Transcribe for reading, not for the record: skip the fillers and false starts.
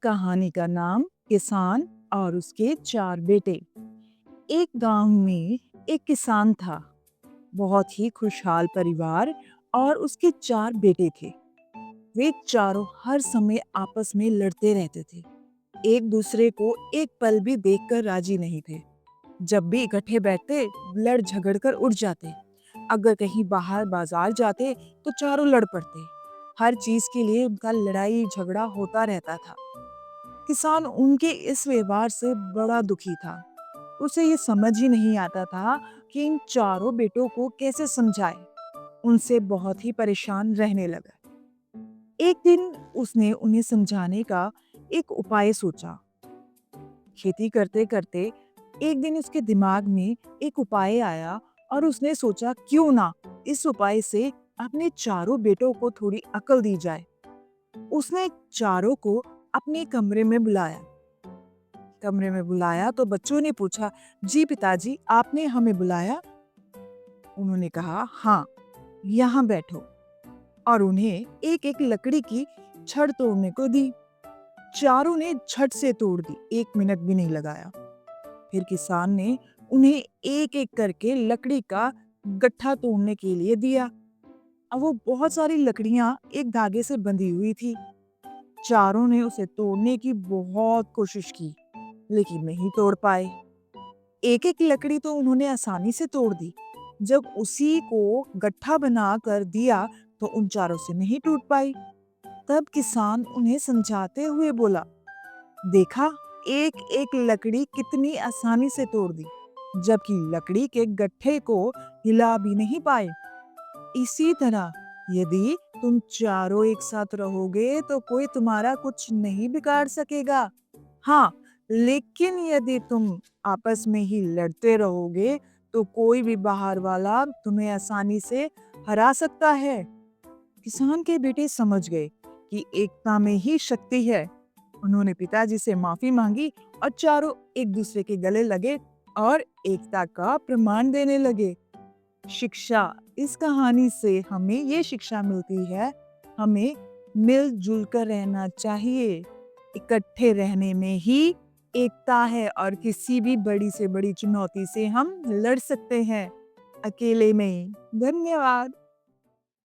कहानी का नाम किसान और उसके चार बेटे। एक गांव में एक किसान था। बहुत ही खुशहाल परिवार और उसके चार बेटे थे। वे चारों हर समय आपस में लड़ते रहते थे। एक दूसरे को एक पल भी देखकर राजी नहीं थे। जब भी इकट्ठे बैठते लड़ झगड़ कर उठ जाते। अगर कहीं बाहर बाजार जाते तो चारों लड़ पड़ते। हर चीज के लिए उनका लड़ाई झगड़ा होता रहता था। किसान उनके इस व्यवहार से बड़ा दुखी था। उसे ये समझ ही नहीं आता था कि इन चारों बेटों को कैसे समझाए। उनसे बहुत ही परेशान रहने लगा। एक दिन उसने उन्हें समझाने का एक उपाय सोचा। खेती करते करते एक दिन उसके दिमाग में एक उपाय आया और उसने सोचा क्यों ना इस उपाय से अपने चारों बेटों को थोड़ी अकल दी जाए। उसने चारों को अपने कमरे में बुलाया तो बच्चों ने पूछा, जी पिताजी आपने हमें बुलाया? उन्होंने कहा, हाँ, यहाँ बैठो। और उन्हें एक एक लकड़ी की छड़ तोड़ने को दी। चारों ने झट से तोड़ दी, 1 मिनट भी नहीं लगाया। फिर किसान ने उन्हें एक एक करके लकड़ी का गट्ठा तोड़ने के लिए दिया। अब वो बहुत सारी लकड़ियां एक धागे से बंधी हुई थी। चारों ने उसे तोड़ने की बहुत कोशिश की, लेकिन नहीं तोड़ पाए। एक एक लकड़ी तो उन्होंने आसानी से तोड़ दी। जब उसी को गट्ठा बना कर दिया तो उन चारों से नहीं टूट पाई। तब किसान उन्हें समझाते हुए बोला, देखा, एक एक लकड़ी कितनी आसानी से तोड़ दी, जबकि लकड़ी के गट्ठे को हिला भी नहीं पाए। इसी तरह यदि तुम चारों एक साथ रहोगे तो कोई तुम्हारा कुछ नहीं बिगाड़ सकेगा। हाँ, लेकिन यदि तुम आपस में ही लड़ते रहोगे तो कोई भी बाहर वाला तुम्हें आसानी से हरा सकता है। किसान के बेटे समझ गए कि एकता में ही शक्ति है। उन्होंने पिताजी से माफी मांगी और चारों एक दूसरे के गले लगे और एकता का प्रमाण देने लगे। शिक्षा, इस कहानी से हमें ये शिक्षा मिलती है, हमें मिलजुल कर रहना चाहिए। इकट्ठे रहने में ही एकता है और किसी भी बड़ी से बड़ी चुनौती से हम लड़ सकते हैं, अकेले में। धन्यवाद।